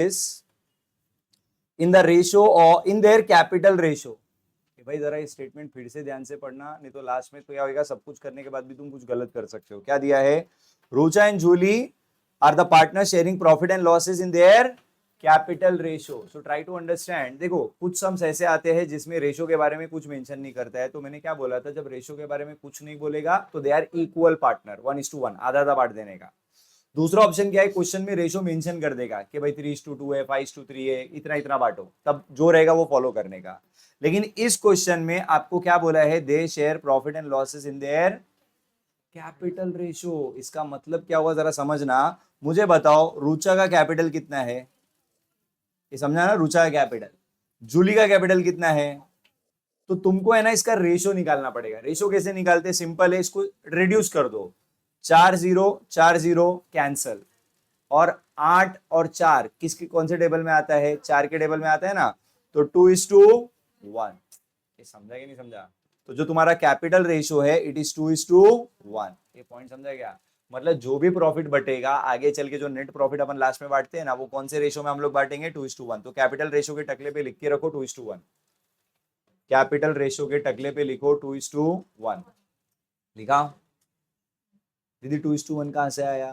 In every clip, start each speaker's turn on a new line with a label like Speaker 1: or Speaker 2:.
Speaker 1: In the ratio और इन their capital ratio. भाई जरा ये स्टेटमेंट फिर से ध्यान से पढ़ना, नहीं तो लास्ट में तो क्या होगा, सब कुछ करने के बाद भी तुम कुछ गलत कर सकते हो। क्या दिया है? Rucha and Julie are the partner sharing profit and losses in their capital ratio. So try to understand. देखो कुछ सम्स ऐसे आते हैं जिसमें रेशियो के बारे में कुछ मेंशन नहीं करता है, तो मैंने क्या बोला था, जब रेशियो के बारे में कुछ नहीं बोलेगा तो दे आर इक्वल पार्टनर, 1:1, आधा आधा बांट देने का। दूसरा ऑप्शन क्या है, क्वेश्चन में रेशियो मेंशन कर देगा कि भाई 3:2 है, 5:3 है, इतना इतना बांटो, तब जो रहेगा वो फॉलो करने का। लेकिन इस क्वेश्चन में आपको क्या बोला है, they share profit and losses in their capital ratio. इसका मतलब क्या हुआ जरा समझना। मुझे बताओ रुचा का कैपिटल कितना है, ये समझा ना, रुचा का कैपिटल। जूली का कैपिटल कितना है, तो तुमको है ना इसका रेशियो निकालना पड़ेगा। रेशियो कैसे निकालते, सिंपल है, इसको रिड्यूस कर दो। 4 0 कैंसल, और 8 और 4 किसके कौन से टेबल में आता है, 4 के टेबल में आता है ना, तो 2:1। ये समझा कि नहीं समझा? तो जो तुम्हारा कैपिटल रेशियो है इट इज 2:1। ये पॉइंट समझा क्या? मतलब जो भी प्रॉफिट बटेगा आगे चल के, जो नेट प्रॉफिट अपन लास्ट में बांटते हैं ना, वो कौन से रेशियो में हम लोग बांटेंगे, 2:1। तो कैपिटल रेशियो के टकले पे लिख के रखो 2:1। कैपिटल रेशियो के टकले पे लिखो 2:1। लिखा? दीदी 2:1 कहां से आया?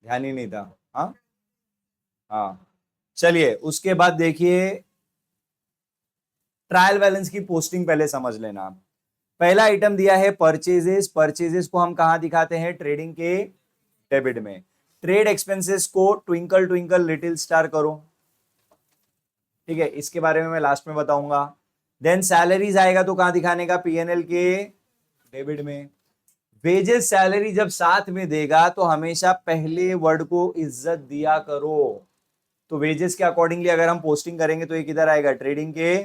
Speaker 1: ध्यान ही नहीं था। हाँ हाँ, चलिए उसके बाद देखिए ट्रायल बैलेंस की पोस्टिंग पहले समझ लेना। पहला आइटम दिया है परचेजेस। परचेजेस को हम कहां दिखाते हैं, ट्रेडिंग के डेबिट में। ट्रेड एक्सपेंसेस को ट्विंकल ट्विंकल लिटिल स्टार करो, ठीक है, इसके बारे में मैं लास्ट में बताऊंगा। देन सैलरीज आएगा तो कहां दिखाने का, पीएनएल के डेबिट में। वेजेस सैलरी जब साथ में देगा तो हमेशा पहले वर्ड को इज्जत दिया करो। तो वेजेस के अकॉर्डिंगली अगर हम पोस्टिंग करेंगे तो ये किधर आएगा, ट्रेडिंग के।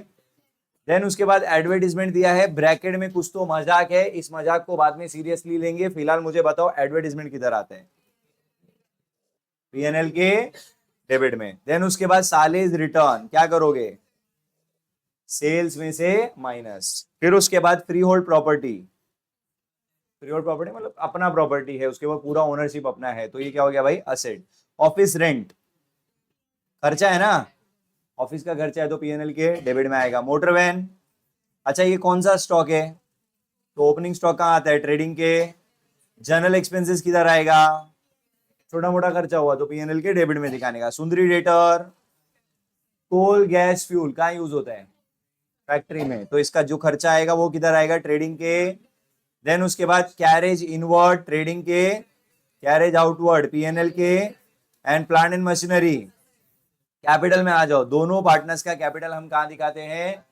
Speaker 1: देन उसके बाद एडवर्टीजमेंट दिया है ब्रैकेट में, कुछ तो मजाक है, इस मजाक को बाद में सीरियसली लेंगे, फिलहाल मुझे बताओ एडवर्टीजमेंट किधर आता है, पीएनएल के डेबिट में। देन उसके बाद सालेज रिटर्न क्या करोगे, सेल्स में से माइनस। फिर उसके बाद free hold property. Free hold property मतलब अपना प्रॉपर्टी है, उसके बाद पूरा ओनरशिप अपना है, तो ये क्या हो गया भाई, असेट। ऑफिस रेंट खर्चा है ना, ऑफिस का खर्चा है तो पीएनएल के डेबिट में आएगा। मोटर वैन, अच्छा ये कौन सा स्टॉक है, तो ओपनिंग स्टॉक कहाँ आता है, ट्रेडिंग के। जनरल एक्सपेंसेस किधर आएगा, छोटा मोटा खर्चा हुआ तो पीएनएल के डेबिट में दिखाने का। सुंदरी डेटर, कोल गैस फ्यूल कहाँ यूज होता है, फैक्ट्री में, तो इसका जो खर्चा आएगा वो किधर आएगा, ट्रेडिंग के। देन उसके बाद कैरेज इनवर्ड ट्रेडिंग के, कैरेज आउटवर्ड पीएनएल के। And plant and machinery capital में आ जाओ। दोनों पार्टनर्स का कैपिटल हम कहाँ दिखाते हैं,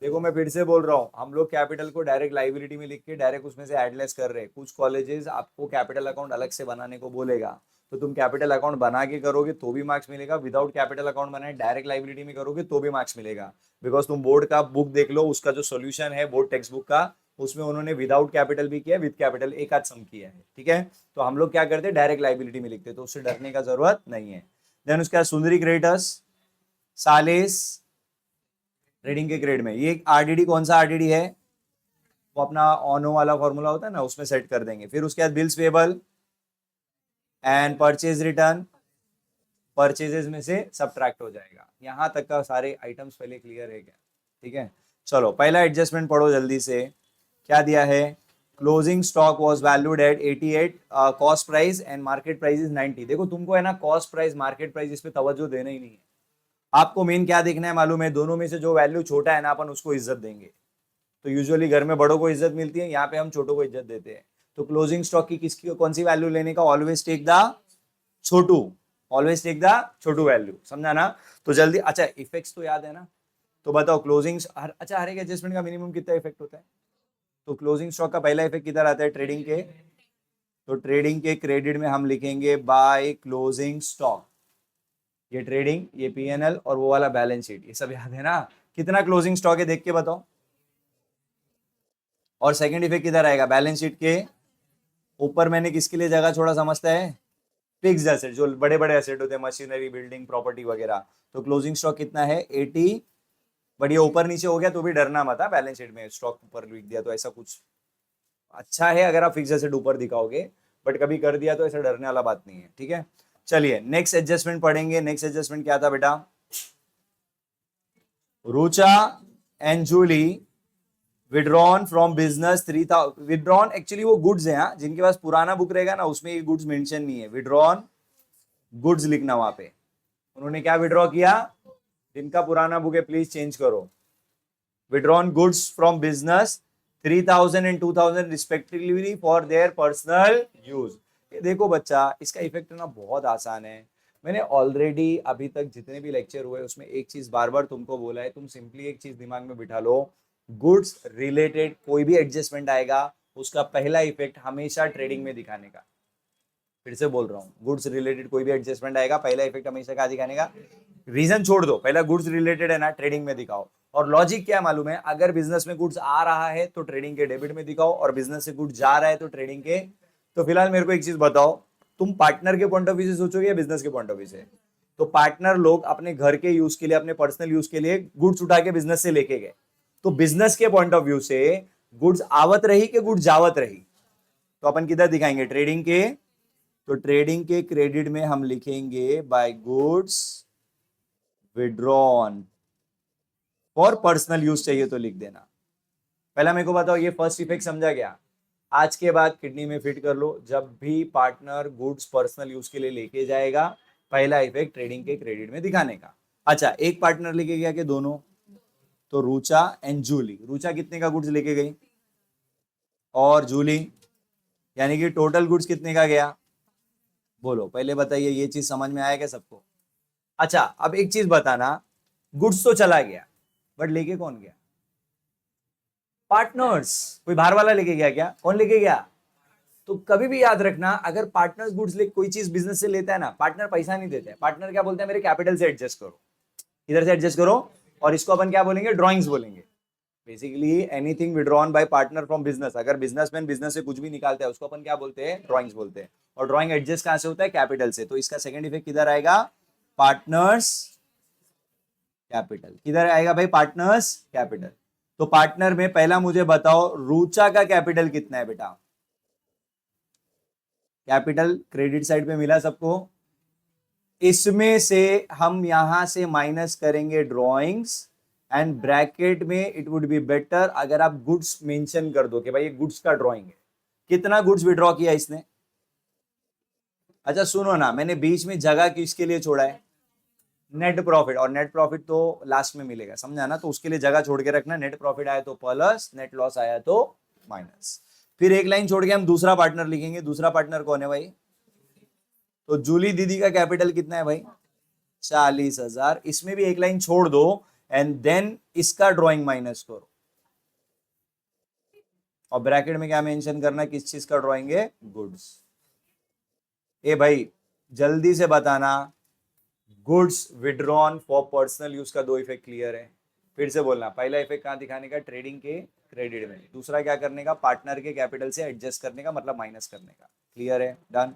Speaker 1: देखो मैं फिर से बोल रहा हूँ, हम लोग कैपिटल को डायरेक्ट लाइबिलिटी में लिख के डायरेक्ट उसमें से एडलेस कर रहे हैं। कुछ कॉलेजेस आपको कैपिटल अकाउंट अलग से बनाने को बोलेगा, तो तुम कैपिटल अकाउंट बना के करोगे तो भी मार्क्स मिलेगा, विदाउट कैपिटल अकाउंट बनाए डायरेक्ट लाइबिलिटी में करोगे तो भी मार्क्स मिलेगा। बिकॉज तुम बोर्ड का बुक देख लो, उसका जो सोल्यूशन है बोर्ड टेक्स्ट बुक का, उसमें उन्होंने विदाउट कैपिटल भी किया, विद कैपिटल एक आध सम किया है, ठीक है। तो हम लोग क्या करते हैं, डायरेक्ट लाइबिलिटी में लिखते, तो उससे डरने का जरूरत नहीं है। देन उसके बाद सुंदरी क्रेडिटर्स, सालेस ट्रेडिंग के ग्रेड में। ये आरडीडी कौन सा आरडीडी है, वो अपना ऑनो वाला फॉर्मूला होता है ना, उसमें सेट कर देंगे। फिर उसके बाद bills payable and purchase return, purchases में से सब्ट्रैक्ट हो जाएगा। यहां तक का सारे आइटम्स पहले क्लियर है क्या, ठीक है। चलो पहला एडजस्टमेंट पढ़ो जल्दी से, क्या दिया है, closing stock was valued at 88, cost price and market price is 90। देखो तुमको है ना कॉस्ट प्राइस मार्केट प्राइस इस पे तवज्जो देना ही नहीं है, आपको मेन क्या देखना है मालूम है, दोनों में से जो वैल्यू छोटा है ना अपन उसको इज्जत देंगे। तो यूजुअली घर में बड़ों को इज्जत मिलती है, यहाँ पे हम छोटों को इज्जत देते हैं। तो क्लोजिंग स्टॉक की किसकी कौन सी वैल्यू लेने का, ऑलवेज टेक द छोटू, ऑलवेज टेक द छोटू वैल्यू, समझा ना। तो जल्दी, अच्छा इफेक्ट्स तो याद है ना, तो बताओ क्लोजिंग, अच्छा हर एक एडजस्टमेंट का मिनिमम कितना इफेक्ट होता है, तो क्लोजिंग स्टॉक का पहला इफेक्ट किधर आता है, ट्रेडिंग के। तो ट्रेडिंग के क्रेडिट में हम लिखेंगे बाय क्लोजिंग स्टॉक, ये ट्रेडिंग, ये पीएनएल और वो वाला बैलेंस शीट, ये सब याद है ना। कितना क्लोजिंग स्टॉक है देख के बताओ। और सेकंड इफेक्ट किधर आएगा, बैलेंस शीट के ऊपर मैंने किसके लिए जगह छोड़ा समझता है, फिक्स्ड एसेट, जो बड़े बड़े एसेट होते हैं, मशीनरी, बिल्डिंग, प्रॉपर्टी वगैरह। तो क्लोजिंग स्टॉक कितना है 80, बट ये ऊपर नीचे हो गया तो भी डरना मत, बैलेंस शीट में स्टॉक ऊपर लिख दिया तो ऐसा कुछ अच्छा है अगर आप फिक्स्ड एसेट ऊपर दिखाओगे, बट कभी कर दिया तो ऐसा डरने वाला बात नहीं है, ठीक है। चलिए नेक्स्ट एडजस्टमेंट पढ़ेंगे। नेक्स्ट एडजस्टमेंट क्या था बेटा? Rucha and Julie withdrawn from business 3000। Withdrawn actually वो गुड्स है, हाँ, जिनके पास पुराना बुक रहेगा ना उसमें ये गुड्स मेंशन नहीं है, विड्रॉन गुड्स लिखना वहां पे। उन्होंने क्या विड्रॉ किया? जिनका पुराना बुक है प्लीज चेंज करो। Withdrawn goods from business 3000 and 2000 respectively for their personal use. ये देखो बच्चा, इसका इफेक्ट ना बहुत आसान है। मैंने ऑलरेडी अभी तक जितने भी लेक्चर हुए उसमें एक चीज बार बार तुमको बोला है, तुम सिंपली एक चीज दिमाग में बिठा लो, गुड्स रिलेटेड कोई भी एडजस्टमेंट आएगा उसका पहला इफेक्ट हमेशा ट्रेडिंग में दिखाने का। फिर से बोल रहा हूँ, गुड्स रिलेटेड कोई भी एडजस्टमेंट आएगा पहला इफेक्ट हमेशा क्या दिखाने का? रीजन छोड़ दो, पहला गुड्स रिलेटेड है ना, ट्रेडिंग में दिखाओ। और लॉजिक क्या है मालूम है? अगर बिजनेस में गुड्स आ रहा है तो ट्रेडिंग के डेबिट में दिखाओ, और बिजनेस से गुड्स जा रहा है तो ट्रेडिंग के। तो फिलहाल मेरे को एक चीज बताओ, तुम पार्टनर के पॉइंट ऑफ व्यू से सोचोगे या बिजनेस के पॉइंट ऑफ व्यू से? तो पार्टनर लोग अपने घर के यूज के लिए, अपने पर्सनल यूज के लिए गुड्स उठा के बिजनेस से लेके गए, तो बिजनेस के पॉइंट ऑफ व्यू से गुड्स आवत रही कि गुड्स जावत रही? तो अपन किधर दिखाएंगे? ट्रेडिंग के। तो ट्रेडिंग के क्रेडिट में हम लिखेंगे by goods withdrawn for personal use, चाहिए तो लिख देना। पहला मेरे को बताओ, ये फर्स्ट इफेक्ट समझा गया? आज के बाद किडनी में फिट कर लो, जब भी पार्टनर गुड्स पर्सनल यूज के लिए लेके जाएगा पहला इफेक्ट ट्रेडिंग के क्रेडिट में दिखाने का। अच्छा, एक पार्टनर लेके गया कि दोनों? तो रुचा एंड जूली। रुचा कितने का गुड्स लेके गई और जूली, यानी कि टोटल गुड्स कितने का गया? बोलो पहले बताइए, ये चीज समझ में आया क्या सबको? अच्छा, अब एक चीज बताना, गुड्स तो चला गया बट लेके कौन गया? पार्टनर्स। कोई बाहर वाला लेके गया क्या? कौन लेके गया? तो कभी भी याद रखना, अगर पार्टनर्स गुड्स ले कोई चीज बिजनेस से लेता है ना, पार्टनर पैसा नहीं देता है। पार्टनर क्या बोलते हैं? मेरे कैपिटल से एडजस्ट करो, इधर से एडजस्ट करो, और इसको अपन क्या बोलेंगे? ड्रॉइंग्स बोलेंगे। Basically anything withdrawn bye partner from business, अगर बिजनेसमैन बिजनेस से कुछ भी निकालता है उसको अपन क्या बोलते हैं? ड्रॉइंग्स बोलते हैं। और ड्रॉइंग एडजस्ट कहां से होता है? कैपिटल से। तो इसका सेकंड इफेक्ट किधर आएगा? Partners capital. किधर आएगा भाई? Partners capital. तो पार्टनर में पहला मुझे बताओ, रुचा का कैपिटल कितना है बेटा? कैपिटल क्रेडिट साइड पे मिला सबको, इसमें से हम यहां से माइनस करेंगे ड्रॉइंग्स, एंड ब्रैकेट में इट वुड बी बेटर अगर आप गुड्स मेंशन कर दो कि भाई ये गुड्स का ड्रॉइंग है। कितना गुड्स विड्रॉ किया इसने? अच्छा सुनो ना, मैंने बीच में जगह किसके लिए छोड़ा है? Net profit. और नेट प्रॉफिट तो लास्ट में मिलेगा, समझा ना? तो उसके लिए जगह छोड़ के रखना, नेट प्रॉफिट आया तो प्लस, नेट लॉस आया तो माइनस। फिर एक लाइन छोड़ के हम दूसरा पार्टनर लिखेंगे। दूसरा पार्टनर कौन है भाई? तो जूली दीदी का कैपिटल कितना है भाई? 40,000। इसमें भी एक लाइन छोड़ दो एंड देन इसका ड्रॉइंग माइनस करो, और ब्रैकेट में क्या मेंशन करना, किस चीज का ड्रॉइंग है? गुड्स। ए भाई जल्दी से बताना, goods withdrawn for personal use का दो इफेक्ट क्लियर है? फिर से बोलना, पहला इफेक्ट कहां दिखाने का? ट्रेडिंग के क्रेडिट में। दूसरा क्या करने का? पार्टनर के कैपिटल से एडजस्ट करने का, मतलब माइनस करने का। क्लियर है? डन।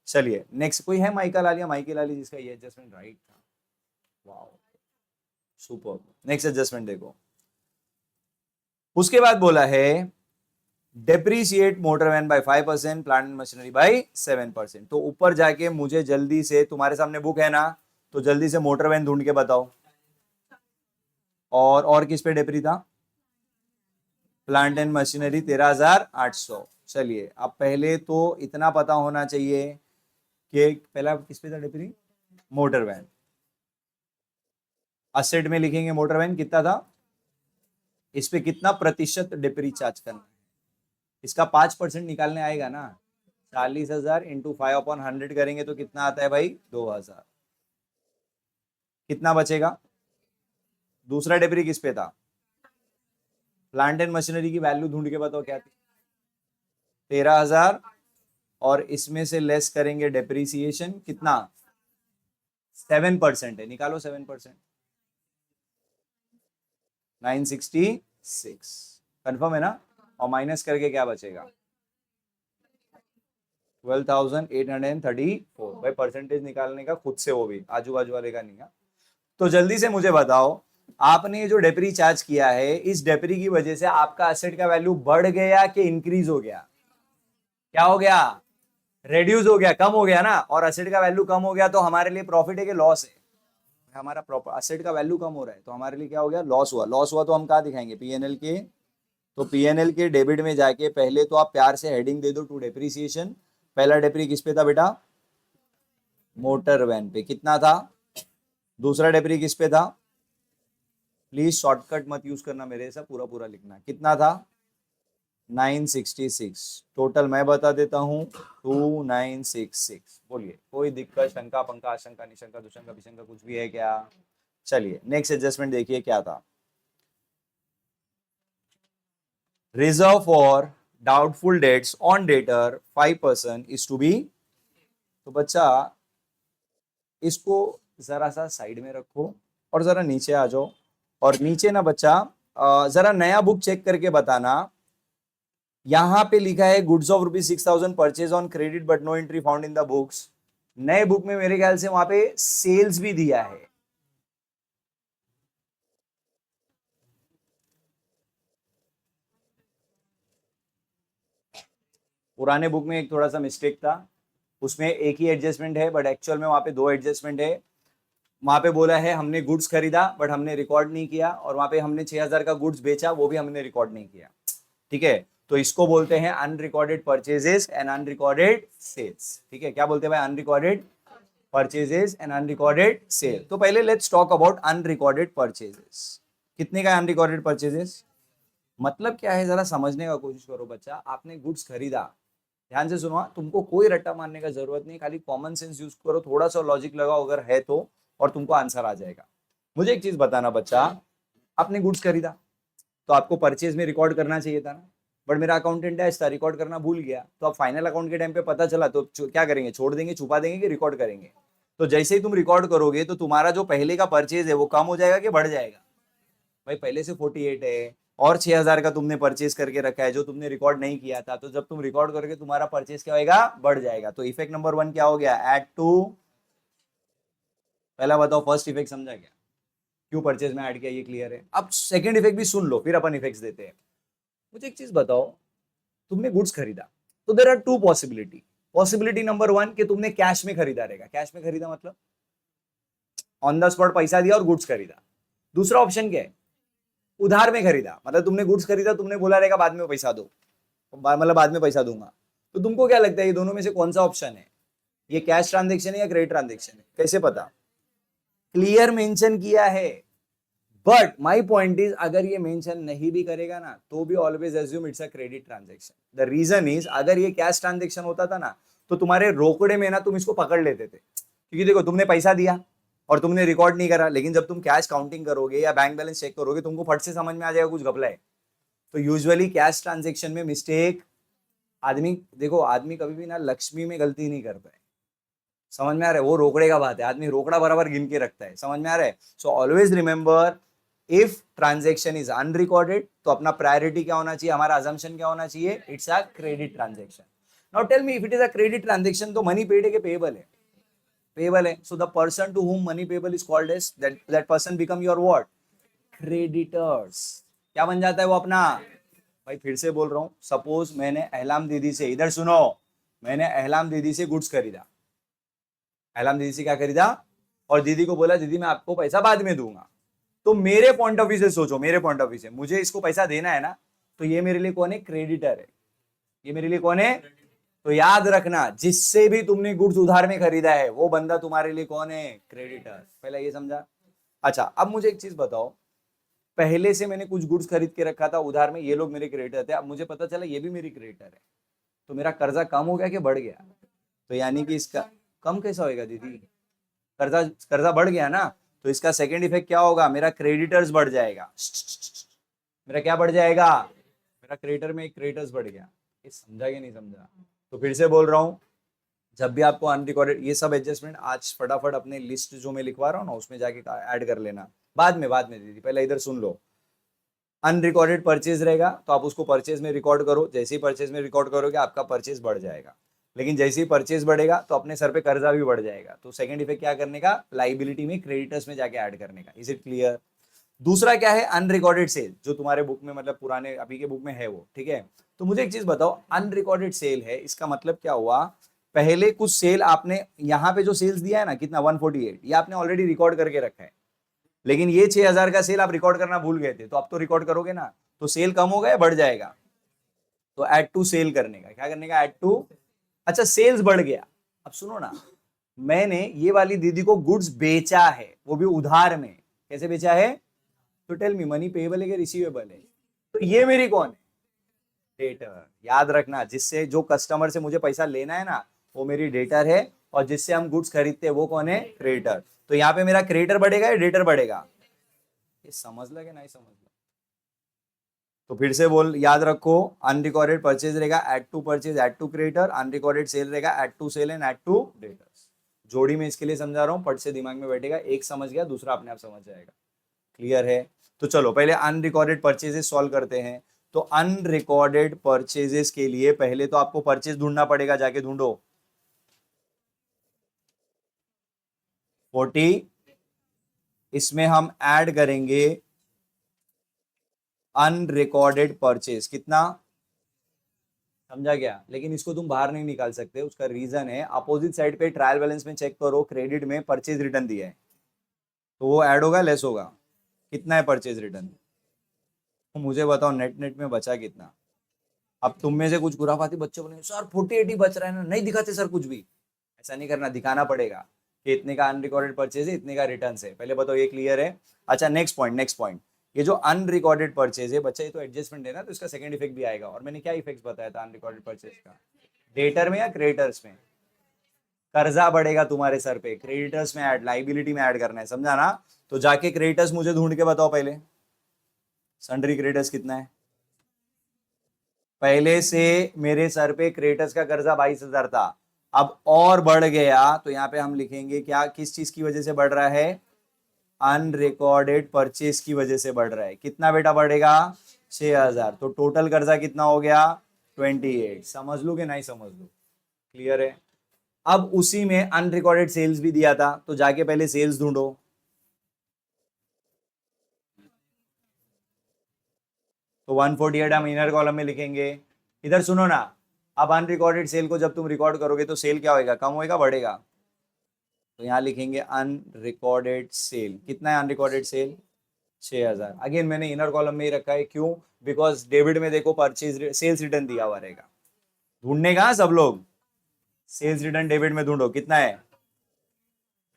Speaker 1: चलिए नेक्स्ट, कोई है माइकल आलिया? माइकल आलिया जिसका ये एडजस्टमेंट राइट था। Wow super. नेक्स्ट एडजस्टमेंट देखो, उसके बाद बोला है depreciate motor van by 5%, plant and machinery by 7%। तो ऊपर जाके मुझे जल्दी से, तुम्हारे सामने बुक है ना, तो जल्दी से मोटर वैन ढूंढ के बताओ। और किस पे डेप्री था? Plant and machinery 13,800। चलिए अब पहले तो इतना पता होना चाहिए कि पहला किस पे था डेप्री? Motor van. असेट में लिखेंगे मोटर वैन कितना था, इस पे कितना प्रतिशत डेप्री चार्ज करना है, इसका 5% निकालने आएगा ना। 40,000 इंटू 5/100 करेंगे तो कितना आता है भाई? 2,000। कितना बचेगा? दूसरा डेप्री किस पे था? प्लांट एंड मशीनरी की वैल्यू ढूंढ के बताओ क्या थी? 13,000, और इसमें से लेस करेंगे डेप्रीसिएशन, कितना? 7% है, निकालो 7%। 966। कंफर्म है ना? और माइनस करके क्या बचेगा? 12,834। भाई परसेंटेज निकालने का खुद से, वो भी आजू बाजू वाले का नहीं है। तो जल्दी से मुझे बताओ, आपने जो डेप्री चार्ज किया है, इस डेप्री की वजह से आपका एसेट का वैल्यू बढ़ गया कि इंक्रीज हो गया? क्या हो गया? रेड्यूस हो गया, कम हो गया ना, और असेट का वैल्यू कम हो गया तो हमारे लिए प्रॉफिट है कि लॉस है? हमारा प्रॉपर असेट का वैल्यू कम हो रहा है तो हमारे लिए क्या हो गया, लॉस हुआ। लॉस हुआ तो हम कहाँ दिखाएंगे, पीएनएल के, तो पीएनएल के डेबिट में जाके पहले तो आप प्यार से हेडिंग दे दो टू डेप्रीसिएशन। पहला डेप्री किस पे था बेटा, मोटर वैन पे, कितना था? दूसरा डेप्री किस पे था? प्लीज शॉर्टकट मत यूज करना मेरे जैसा, पूरा पूरा लिखना, कितना था? 966। टोटल मैं बता देता हूं 2966। बोलिए कोई दिक्कत, शंका पंका आशंका निशंका दुशंका विशंका कुछ भी है क्या? चलिए नेक्स्ट एडजस्टमेंट देखिए क्या था। Reserve for doubtful debts on debtor 5% is to be. तो बच्चा इसको जरा सा साइड में रखो और जरा नीचे आ जाओ, और नीचे ना बच्चा जरा नया बुक चेक करके बताना। यहां पे लिखा है goods of ₹6,000 purchase on credit but no entry found in the books. नए बुक में मेरे ख्याल से वहां पे सेल्स भी दिया है। पुराने बुक में एक थोड़ा सा मिस्टेक था, उसमें एक ही एडजस्टमेंट है बट एक्चुअल में वहां पे दो एडजस्टमेंट है। वहां पे बोला है हमने गुड्स खरीदा बट हमने रिकॉर्ड नहीं किया, और वहां पे हमने 6,000 का गुड्स बेचा वो भी हमने रिकॉर्ड नहीं किया। ठीक है, तो इसको बोलते हैं unrecorded purchases and unrecorded sales. ठीक है, क्या बोलते हैं भाई, unrecorded purchases and unrecorded sale. तो पहले let's talk about unrecorded purchases. कितने का अनरिकॉर्डेड परचेजेस मतलब क्या है, जरा समझने का कोशिश करो बच्चा। आपने गुड्स खरीदा, ध्यान से सुनो, तुमको कोई रट्टा मारने का जरूरत नहीं, खाली कॉमन सेंस यूज करो, थोड़ा सा लॉजिक लगाओ अगर है तो, और तुमको आंसर आ जाएगा। मुझे एक चीज बताना बच्चा, आपने गुड्स खरीदा तो आपको परचेज में रिकॉर्ड करना चाहिए था ना, बट मेरा अकाउंटेंट है इसका रिकॉर्ड करना भूल गया, तो अब फाइनल अकाउंट के टाइम पे पता चला तो क्या करेंगे, छोड़ देंगे, छुपा देंगे कि रिकॉर्ड करेंगे? तो जैसे ही तुम रिकॉर्ड करोगे तो तुम्हारा जो पहले का परचेज है वो कम हो जाएगा कि बढ़ जाएगा? भाई पहले से 48 है और 6,000 का तुमने परचेज करके रखा है जो तुमने रिकॉर्ड नहीं किया था, तो जब तुम रिकॉर्ड करोगे तुम्हारा परचेज क्या होगा, बढ़ जाएगा। तो इफेक्ट नंबर 1 क्या हो गया, ऐड टू। पहला बताओ फर्स्ट इफेक्ट समझा क्या, क्यों परचेज में ऐड किया, ये क्लियर है? अब सेकंड इफेक्ट भी सुन लो फिर अपन इफेक्ट्स देते हैं। मुझे एक चीज बताओ, तुमने गुड्स खरीदा तो there are two possibility. Possibility number 1 कि तुमने कैश में खरीदा रहेगा, कैश में खरीदा मतलब ऑन द स्पॉट पैसा दिया और गुड्स खरीदा। दूसरा ऑप्शन क्या है, उधार में खरीदा, मतलब तुमने गुड्स खरीदा, तुमने बोला रहेगा बाद में पैसा दो, मतलब बाद में पैसा दूंगा। तो तुमको क्या लगता है ये दोनों में से कौन सा ऑप्शन है, ये कैश ट्रांजेक्शन है या क्रेडिट ट्रांजेक्शन है, कैसे पता? क्लियर मेंशन किया है, बट माई पॉइंट इज अगर ये मेंशन नहीं भी करेगा ना तो भी always assume it's a credit transaction. The reason is अगर ये कैश ट्रांजेक्शन होता था ना तो तुम्हारे रोकड़े में ना तुम इसको पकड़ लेते थे, क्योंकि देखो तुमने पैसा दिया और तुमने रिकॉर्ड नहीं करा, लेकिन जब तुम कैश काउंटिंग करोगे या बैंक बैलेंस चेक करोगे तुमको फट से समझ में आ जाएगा कुछ घपला है। तो यूजुअली कैश ट्रांजेक्शन में मिस्टेक, आदमी देखो आदमी कभी भी ना लक्ष्मी में गलती नहीं करता है, समझ में आ रहा है? वो रोकड़े का बात है, आदमी रोकड़ा बराबर गिन के रखता है, समझ में आ रहा है? So always remember if transaction is unrecorded तो अपना प्रायोरिटी क्या होना चाहिए, हमारा अजम्पशन क्या होना चाहिए, it's a credit transaction. Now tell me if it is a credit transaction तो मनी पेड है कि पेएबल है? पेएबल है। So the person to whom money payable is called as that person become your what, creditors. क्या बन जाता है वो अपना? भाई फिर से बोल रहा हूं, सपोज मैंने अहलाम दीदी से, इधर सुनो, मैंने अहलाम दीदी से गुड्स खरीदा, अहलाम दीदी से क्या खरीदा, और दीदी को बोला दीदी मैं आपको पैसा बाद में दूंगा। तो मेरे पॉइंट ऑफ व्यू से सोचो, मेरे पॉइंट ऑफ व्यू से मुझे इसको पैसा देना है ना, तो ये मेरे लिए कौन है, क्रेडिटर है। ये मेरे लिए कौन है? तो याद रखना जिससे भी तुमने गुड्स उधार में खरीदा है वो बंदा तुम्हारे लिए कौन है, क्रेडिटर। पहले ये समझा? अच्छा अब मुझे एक चीज बताओ, पहले से मैंने कुछ गुड्स खरीद के रखा था उधार में, ये लोग मेरे क्रेडिटर थे, अब मुझे पता चला ये भी मेरी क्रेडिटर है, तो मेरा कर्जा कम हो गया कि बढ़ गया? तो यानी कि इसका कम कैसा होएगा दीदी, कर्जा कर्जा बढ़ गया ना, तो इसका सेकंड इफेक्ट क्या होगा, मेरा क्रेडिटर्स बढ़ जाएगा। मेरा क्या बढ़ जाएगा, मेरा क्रेडिटर में एक क्रेडिटर्स बढ़ गया। ये समझा कि नहीं समझा? तो फिर से बोल रहा हूं, जब भी आपको अनरिकॉर्डेड, ये सब एडजस्टमेंट आज फटाफट अपने लिस्ट जो मैं लिखवा रहा हूँ ना उसमें जाके ऐड कर लेना, बाद में दीदी, पहले इधर सुन लो। अनरिकॉर्डेड परचेज रहेगा तो आप उसको परचेज में रिकॉर्ड करो, जैसे ही परचेज में रिकॉर्ड करोगे आपका परचेज बढ़ जाएगा, लेकिन जैसे ही परचेज बढ़ेगा तो अपने सर पे कर्जा भी बढ़ जाएगा। तो सेकंड इफेक्ट क्या करने का, लाइबिलिटी में क्रेडिटर्स में जाके ऐड करने का। Is it clear? दूसरा क्या है, अनरिकॉर्डेड सेल, जो तुम्हारे बुक में मतलब पुराने अभी के बुक में है वो, ठीक है। तो मुझे एक चीज बताओ, अनरिकॉर्डेड सेल है इसका मतलब क्या हुआ पहले कुछ सेल आपने यहाँ पे जो सेल्स दिया है ना, कितना 148, ये आपने ऑलरेडी रिकॉर्ड करके रखा है, लेकिन ये 6000 का सेल आप रिकॉर्ड करना भूल गए थे, तो अब तो रिकॉर्ड करोगे ना, तो सेल कम होगा या बढ़ जाएगा? तो ऐड टू सेल करने का, क्या करने का? Add to. अच्छा, सेल्स बढ़ गया। अब सुनो ना, मैंने ये वाली दीदी को गुड्स बेचा है, वो भी उधार में। कैसे बेचा है? तो टेल मी, मनी पेएबल है कि रिसीवेबल है? तो ये मेरी कौन है? डेटर। याद रखना, जिससे जो कस्टमर से मुझे पैसा लेना है ना, वो मेरी डेटर है, और जिससे हम गुड्स खरीदते हैं वो कौन है? क्रेडिटर। तो यहाँ पे मेरा क्रेडिटर बढ़ेगा या डेटर बढ़ेगा? ये समझ लगे नहीं समझ लगे? तो फिर से बोल, याद रखो, अनरिकॉर्डेड परचेज रहेगा add to purchase add to creditor, unrecorded sale रहेगा add to sale and add to debtors. जोड़ी में इसके लिए समझा रहा हूँ, पट से दिमाग में बैठेगा, एक समझ गया दूसरा अपने आप समझ जाएगा। क्लियर है? तो चलो पहले अनरिकॉर्डेड परचेजेस सॉल्व करते हैं। तो अनरिकॉर्डेड परचेजेस के लिए पहले तो आपको परचेज ढूंढना पड़ेगा, जाके ढूंढो। 40, इसमें हम ऐड करेंगे अनरिकॉर्डेड परचेज, कितना? समझा क्या? लेकिन इसको तुम बाहर नहीं निकाल सकते, उसका रीजन है, अपोजिट साइड पे ट्रायल बैलेंस में चेक करो, क्रेडिट में परचेज रिटर्न दिया है, तो वो ऐड होगा लेस होगा? कितना है परचेज रिटर्न? तो मुझे बताओ नेट नेट में बचा कितना? अब तुम में से कुछ खुराफाती बच्चे बोलेंगे सर 40-80 बच रहा है ना, नहीं दिखाते सर कुछ भी। ऐसा नहीं करना, दिखाना पड़ेगा कि इतने का अनरिकॉर्डेड परचेज है, इतने का रिटर्न है। पहले बताओ ये क्लियर है? अच्छा, नेक्स्ट पॉइंट, नेक्स्ट पॉइंट, ये जो अनरिकॉर्डेड परचेज है बच्चा, ये तो एडजस्टमेंट है ना, तो इसका सेकंड इफेक्ट भी आएगा। और मैंने क्या इफेक्ट बताया था अनरिकॉर्डेड परचेज का? डेटर में या क्रेडिटर्स में? कर्जा बढ़ेगा तुम्हारे सर पे, क्रेडिटर्स में ऐड, लाइबिलिटी में ऐड करना है, समझा ना? तो जाके क्रेडिटर्स मुझे ढूंढ के बताओ पहले, सन्ड्री क्रेडिटर्स कितना है? पहले से मेरे सर पे क्रेडिटर्स का कर्जा 22,000 था, अब और बढ़ गया, तो यहाँ पे हम लिखेंगे क्या, किस चीज की वजह से बढ़ रहा है? अनरिकॉर्डेड परचेज की वजह से बढ़ रहा है। कितना बेटा बढ़ेगा? 6,000। तो टोटल कर्जा कितना हो गया? 28। समझ लो कि नहीं समझ लो? क्लियर है? अब उसी में अनरिकॉर्डेड सेल्स भी दिया था, तो जाके पहले सेल्स ढूंढो। तो 148 हम इनर कॉलम में लिखेंगे। इधर सुनो ना, अब अनरिकॉर्डेड सेल को जब तुम रिकॉर्ड करोगे तो सेल क्या होएगा? कम होएगा बढ़ेगा? तो यहां लिखेंगे अनरिकॉर्डेड सेल। कितना है अनरिकॉर्डेड सेल? 6,000। अगेन मैंने इनर कॉलम में ही रखा है, क्यों? बिकॉज डेबिट में देखो परचेज सेल्स रिटर्न दिया हुआ रहेगा। ढूंढने का सब लोग, सेल्स रिटर्न डेबिट में ढूंढो, कितना है?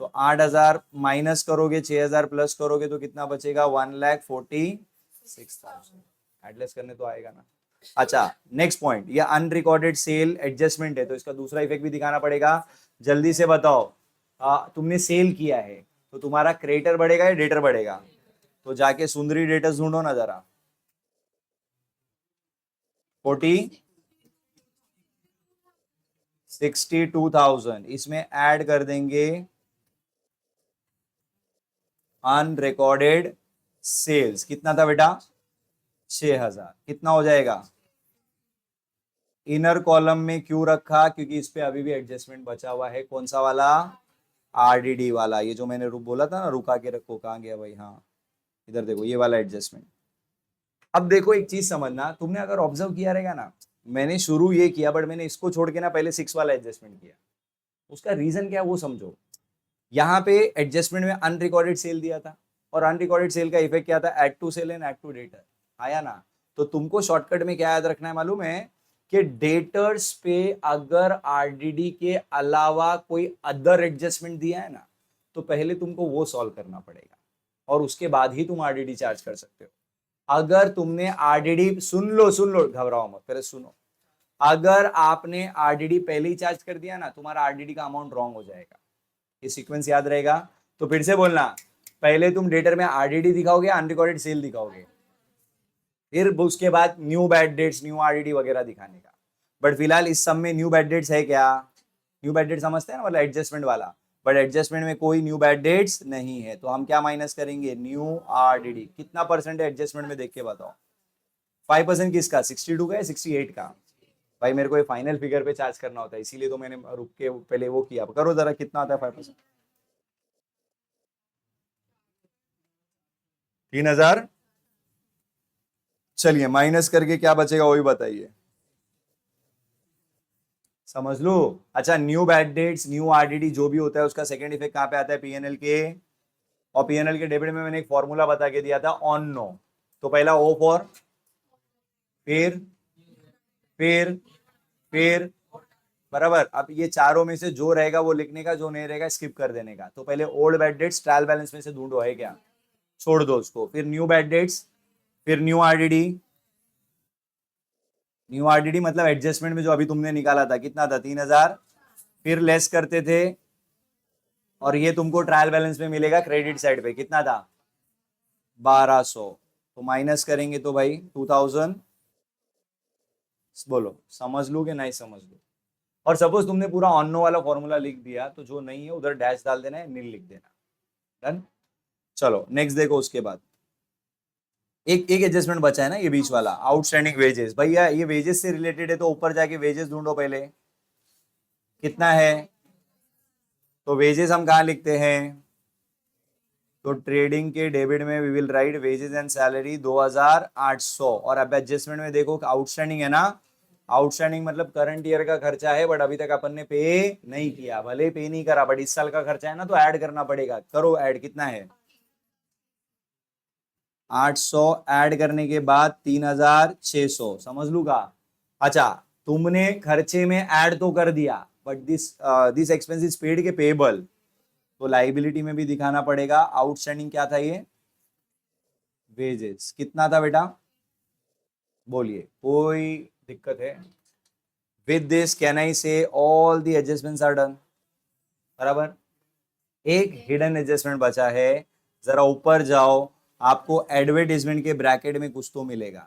Speaker 1: तो 8,000 माइनस करोगे, 6,000 प्लस करोगे तो कितना बचेगा? 1,46,000। एडलेस करने तो आएगा ना? अच्छा, नेक्स्ट पॉइंट, ये अनरिकॉर्डेड सेल एडजस्टमेंट है, तो इसका दूसरा इफेक्ट भी दिखाना पड़ेगा। जल्दी से बताओ, तुमने सेल किया है, तो तुम्हारा क्रेडिटर बढ़ेगा या डेटर बढ़ेगा? तो जाके सुंदरी डेटर्स ढूंढो ना जरा। 62,000, इसमें ऐड कर देंगे अनरिकॉर्डेड सेल्स। कितना था बेटा? 6,000। कितना हो जाएगा? इनर कॉलम में क्यों रखा? क्योंकि इस पे अभी भी एडजस्टमेंट बचा हुआ है। कौन सा वाला? आरडीडी वाला, ये जो मैंने बोला था ना, रुका के रखो, कहाँ गया भाई? हाँ, इधर देखो, ये वाला एडजस्टमेंट। अब देखो एक चीज समझना, तुमने अगर ऑब्जर्व किया रहेगा ना, मैंने शुरू ये किया, बट मैंने इसको छोड़ के ना पहले 6 वाला एडजस्टमेंट किया। उसका रीजन क्या है वो समझो। यहाँ पे एडजस्टमेंट में अनरिकॉर्डेड सेल दिया था, और अनरिकॉर्डेड सेल का इफेक्ट क्या था? Add to sale and add to debtor, आया ना? तो तुमको शॉर्टकट में क्या याद रखना है मालूम है? कि डेटर्स पे अगर आरडीडी के अलावा कोई अदर एडजस्टमेंट दिया है ना, तो पहले तुमको वो सॉल्व करना पड़ेगा, और उसके बाद ही तुम आरडीडी चार्ज कर सकते हो। अगर तुमने आरडीडी, सुन लो, घबराओ मत, पहले सुनो। अगर आपने आरडीडी पहले ही चार्ज कर दिया ना, तुम्हारा आरडीडी का अमाउंट रॉन्ग हो जाएगा। ये सीक्वेंस याद रहेगा? तो फिर से बोलना, पहले तुम डेटर में आरडीडी दिखाओगे, अनरिकॉर्डेड सेल दिखाओगे, फिर उसके बाद new bad debts, new RDD वगैरह दिखाने का। बट फिलहाल इस सब में न्यू बैड डेट्स है क्या? न्यू बैड डेट समझते हैं ना, मतलब एडजस्टमेंट वाला। बट एडजस्टमेंट में कोई न्यू बैड डेट्स नहीं है, तो हम क्या माइनस करेंगे? New RDD. कितना परसेंट है एडजस्टमेंट में, देख के बताओ। 5% किसका? 62 का या 68 का? भाई मेरे को ये फाइनल फिगर पे चार्ज करना होता है, इसीलिए तो मैंने रुक के पहले वो किया। करो जरा, कितना आता है 5%? 3,000। चलिए माइनस करके क्या बचेगा वो भी बताइए। समझ लो। अच्छा, new bad debts, new RDD जो भी होता है उसका सेकंड इफेक्ट कहाँ पे आता है? पीएनएल के। और पीएनएल के डेबिट में मैंने एक फॉर्मूला बता के दिया था, ऑन नो। तो पहला ओ फॉर, फिर फिर फिर बराबर। अब ये चारों में से जो रहेगा वो लिखने का, जो नहीं रहेगा स्किप कर देने का। तो पहले old bad debts trial balance में से ढूंढो, है क्या? छोड़ दो उसको। फिर न्यू बैड डेट्स, फिर न्यू आरडीडी। न्यू आरडीडी मतलब एडजस्टमेंट में जो अभी तुमने निकाला था, कितना था? 3000। फिर लेस करते थे, और ये तुमको ट्रायल बैलेंस में मिलेगा क्रेडिट साइड पे, कितना था? 1200। तो माइनस करेंगे तो भाई 2000। बोलो समझ लू कि नहीं समझ लू? और सपोज तुमने पूरा ऑन नो वाला फॉर्मूला लिख दिया, तो जो नहीं है उधर डैश डाल देना है, नील लिख देना। डन। चलो नेक्स्ट देखो। उसके बाद एक एक एडजस्टमेंट बचा है ना, ये बीच वाला, आउटस्टैंडिंग वेजेस। भैया ये वेजेस से रिलेटेड है, तो ऊपर जाके वेजेस ढूंढो पहले, कितना है? तो वेजेस हम कहाँ लिखते हैं? तो ट्रेडिंग के डेबिट में we will write wages and salary 2800। और अब एडजस्टमेंट में देखो आउटस्टैंडिंग है ना। आउटस्टैंडिंग मतलब करंट ईयर का खर्चा है, बट अभी तक अपन ने पे नहीं किया। भले पे नहीं करा, बट इस साल का खर्चा है ना, तो ऐड करना पड़ेगा। करो ऐड, कितना है? 800। ऐड करने के बाद 3600, समझ लूंगा। अच्छा, तुमने खर्चे में ऐड तो कर दिया, but this this expense is paid के पेबल, तो लाइबिलिटी में भी दिखाना पड़ेगा। आउटस्टैंडिंग क्या था ये? वेजेस। कितना था बेटा? बोलिए, कोई दिक्कत है? With this can I say all the adjustments are done? बराबर। एक हिडन एडजस्टमेंट बचा है, जरा ऊपर जाओ, आपको एडवर्टीजमेंट के ब्रैकेट में कुछ तो मिलेगा।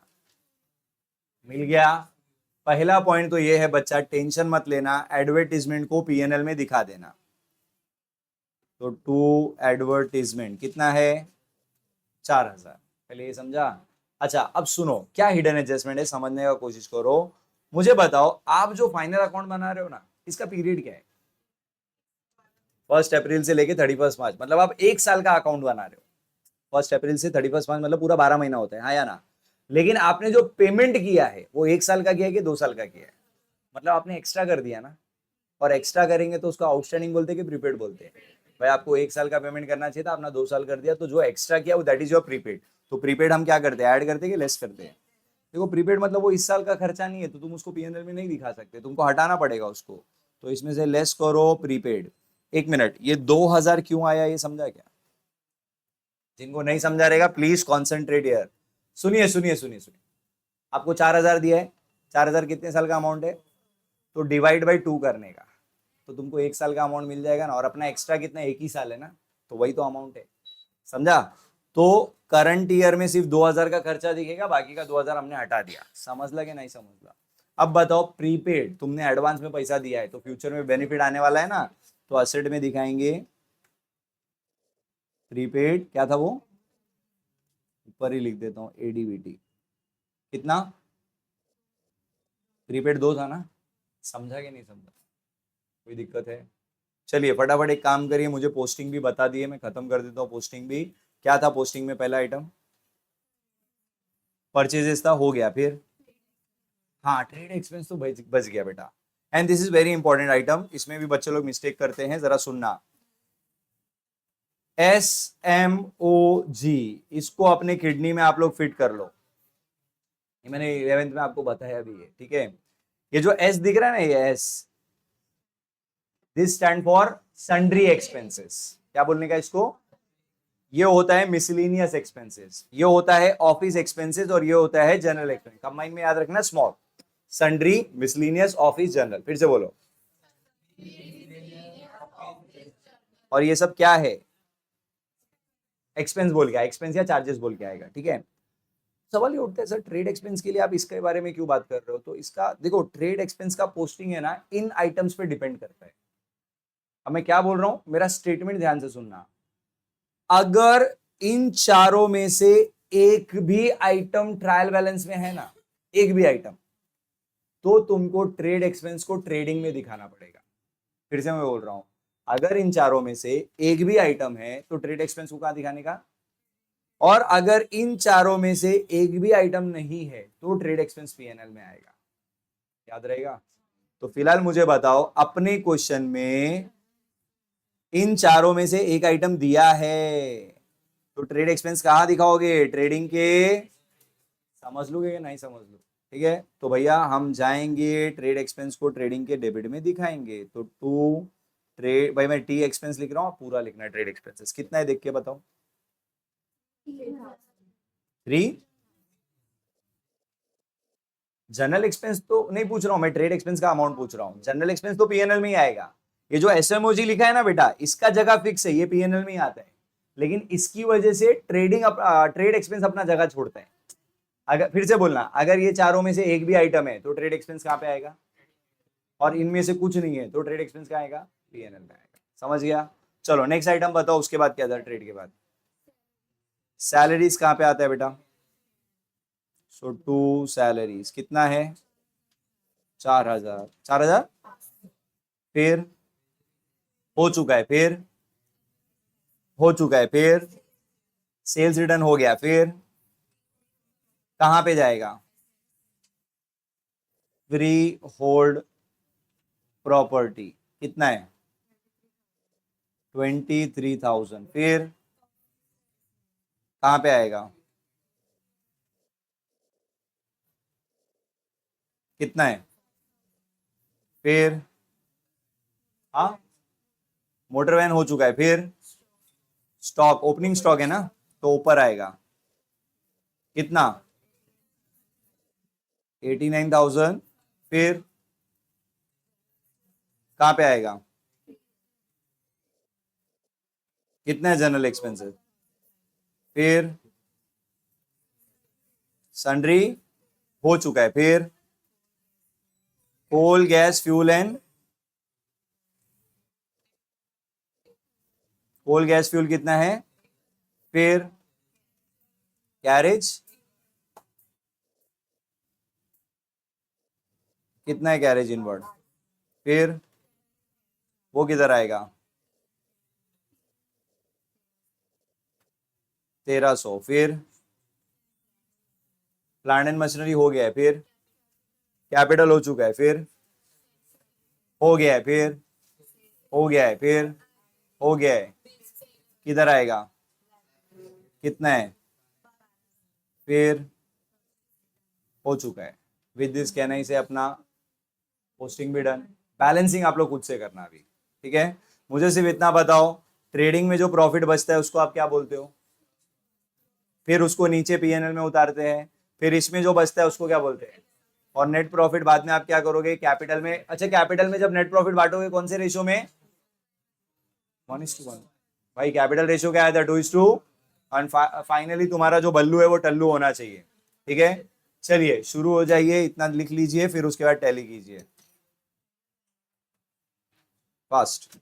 Speaker 1: मिल गया? पहला पॉइंट तो ये है बच्चा, टेंशन मत लेना, एडवर्टीजमेंट को पीएनएल में दिखा देना। तो टू एडवर्टीजमेंट कितना है? 4000। पहले ये समझा? अच्छा अब सुनो, क्या हिडन एडजस्टमेंट है समझने का कोशिश करो। मुझे बताओ, आप जो फाइनल अकाउंट बना रहे हो ना, इसका पीरियड क्या है? 1 अप्रैल से लेके 31 मार्च, मतलब आप एक साल का अकाउंट बना रहे हो। 1 अप्रैल से 31 मार्च मतलब पूरा 12 महीना होता है, हाँ या ना? लेकिन आपने जो पेमेंट किया है वो एक साल का किया है कि 2 साल का किया है? मतलब आपने एक्स्ट्रा कर दिया ना। और एक्स्ट्रा करेंगे तो उसको आउटस्टैंडिंग बोलते हैं कि प्रीपेड बोलते हैं? भाई आपको एक साल का पेमेंट करना चाहिए था, आपने 2 साल कर दिया, तो जो एक्स्ट्रा किया वो दैट इज योर प्रीपेड। तो प्रीपेड हम क्या करते हैं? ऐड करते हैं कि लेस करते हैं? देखो प्रीपेड मतलब वो इस साल का खर्चा नहीं है, तो तुम उसको पीएनएल में नहीं दिखा सकते, तुमको हटाना पड़ेगा उसको। तो इसमें से लेस करो प्रीपेड। एक मिनट, ये 2000 क्यों आया ये समझा क्या? जिनको नहीं समझा रहेगा प्लीज कॉन्सेंट्रेट हियर। सुनिए सुनिए सुनिए सुनिए। आपको 4000 दिया है, 4000 कितने साल का अमाउंट है? तो डिवाइड बाई 2 करने का, तो तुमको एक साल का अमाउंट मिल जाएगा ना। और अपना एक्स्ट्रा कितना, एक ही साल है ना, तो वही तो अमाउंट है। समझा? तो करंट ईयर में सिर्फ 2000 का खर्चा दिखेगा, बाकी का 2000 हमने हटा दिया। समझ ला कि नहीं समझ ला? अब बताओ, प्रीपेड तुमने एडवांस में पैसा दिया है, तो फ्यूचर में बेनिफिट आने वाला है ना, तो असेट में दिखाएंगे। प्रीपेड क्या था वो? ऊपर ही लिख देता हूँ, एडीवीटी। कितना? प्रीपेड 2 था ना? समझा कि नहीं समझा? कोई दिक्कत है? चलिए फटाफट एक काम करिए, मुझे पोस्टिंग भी बता दिए, मैं खत्म कर देता हूँ पोस्टिंग भी। क्या था पोस्टिंग में? पहला आइटम परचेजेस था, हो गया। फिर हाँ, ट्रेड एक्सपेंस तो बच गया बेटा। And this is very important item, इसमें भी बच्चे लोग मिस्टेक करते हैं, जरा सुनना। SMOG, इसको अपने किडनी में आप लोग फिट कर लो। ये मैंने 11th में आपको बताया भी है, ठीक है? ये जो एस दिख रहा है ना, ये S, this stand for sundry expenses. क्या बोलने का इसको? ये होता है मिसलिनियस एक्सपेंसेस, ये होता है ऑफिस एक्सपेंसेस, और ये होता है जनरल एक्सपेंस। कंबाइन में याद रखना, small, sundry, miscellaneous, office, general. फिर से बोलो। और ये सब क्या है? एक्सपेंस बोल के, एक्सपेंस या चार्जेस बोल के आएगा, ठीक है? सवाल ये उठता है, सर ट्रेड एक्सपेंस के लिए आप इसके बारे में क्यों बात कर रहे हो? तो इसका देखो, ट्रेड एक्सपेंस का पोस्टिंग है ना, इन आइटम्स पे डिपेंड करता है। अब मैं क्या बोल रहा हूं, मेरा स्टेटमेंट ध्यान से सुनना। अगर इन चारों में से एक भी आइटम ट्रायल बैलेंस में है ना, एक भी आइटम, तो तुमको ट्रेड एक्सपेंस को ट्रेडिंग में दिखाना पड़ेगा। फिर से मैं बोल रहा हूं, अगर इन चारों में से एक भी आइटम है तो ट्रेड एक्सपेंस को कहां दिखाने का? और अगर इन चारों में से एक भी आइटम नहीं है तो ट्रेड एक्सपेंस पीएनएल में आएगा। याद रहेगा? तो फिलहाल मुझे बताओ, अपने क्वेश्चन में इन चारों में से एक आइटम दिया है, तो ट्रेड एक्सपेंस कहाँ दिखाओगे? ट्रेडिंग के, समझ लोगे या नहीं समझ लो? ठीक है, तो भैया हम जाएंगे ट्रेड एक्सपेंस को ट्रेडिंग के डेबिट में दिखाएंगे। तो टू ट्रेड, भाई मैं टी एक्सपेंस लिख रहा हूँ, पूरा लिखना है। ट्रेड एक्सपेंसेस कितना है देख के बताओ। 3। जनरल एक्सपेंस तो नहीं पूछ रहा हूं मैं, ट्रेड एक्सपेंस का अमाउंट पूछ रहा हूँ। जनरल एक्सपेंस तो पीएनएल में ही आएगा। ये जो एसएमओजी लिखा है ना बेटा, इसका जगह फिक्स है, ये पीएनएल में ही आता है, लेकिन इसकी वजह से ट्रेड एक्सपेंस अपना जगह छोड़ते हैं। अगर फिर से बोलना, अगर ये चारों में से एक भी आइटम है तो ट्रेड एक्सपेंस कहाँ पे आएगा, और इनमें से कुछ नहीं है तो ट्रेड एक्सपेंस कहाँ आएगा? पीएनएल में आएगा। समझ गया? चलो नेक्स्ट आइटम बताओ, उसके बाद क्या था ट्रेड के बाद? सैलरीज कहाँ पे आता है बेटा? सो टू सैलरीज कितना है? 4,000। 4,000 फिर हो चुका है, फिर हो चुका है, फिर सेल्स रिटर्न हो गया, फिर कहां पे जाएगा? फ्री होल्ड प्रॉपर्टी कितना है? 23,000। फिर कहां पे आएगा? कितना है? फिर हाँ, मोटर वैन हो चुका है, फिर स्टॉक, ओपनिंग स्टॉक है ना, तो ऊपर आएगा कितना? 89,000। फिर कहां पे आएगा? कितना है जनरल एक्सपेंसेस? फिर सन्ड्री हो चुका है, फिर coal gas fuel and, coal gas fuel कितना है? फिर कैरेज कितना है? कैरेज इनवर्ड, फिर वो किधर आएगा? 1,300। फिर प्लांट एंड मशीनरी हो गया है, फिर कैपिटल हो चुका है, फिर हो गया है, फिर हो गया है, फिर हो गया है, किधर आएगा? कितना है? फिर हो चुका है। विद दिस कहना ही से अपना पोस्टिंग भी डन। बैलेंसिंग आप लोग खुद से करना अभी, ठीक है? मुझे सिर्फ इतना बताओ, ट्रेडिंग में जो प्रॉफिट बचता है उसको आप क्या बोलते हो? फिर उसको नीचे पीएनएल में उतारते हैं, फिर इसमें जो बचता है उसको क्या बोलते हैं? और नेट प्रॉफिट बाद में आप क्या करोगे? कैपिटल में। अच्छा, कैपिटल में जब नेट प्रॉफिट बांटोगे कौन से रेशियो में? 1:1। भाई कैपिटल रेशियो क्या आया था? 2:2। और फाइनली तुम्हारा जो बल्लू है वो टल्लू होना चाहिए, ठीक है? चलिए शुरू हो जाइए, इतना लिख लीजिए, फिर उसके बाद टैली कीजिए फास्ट।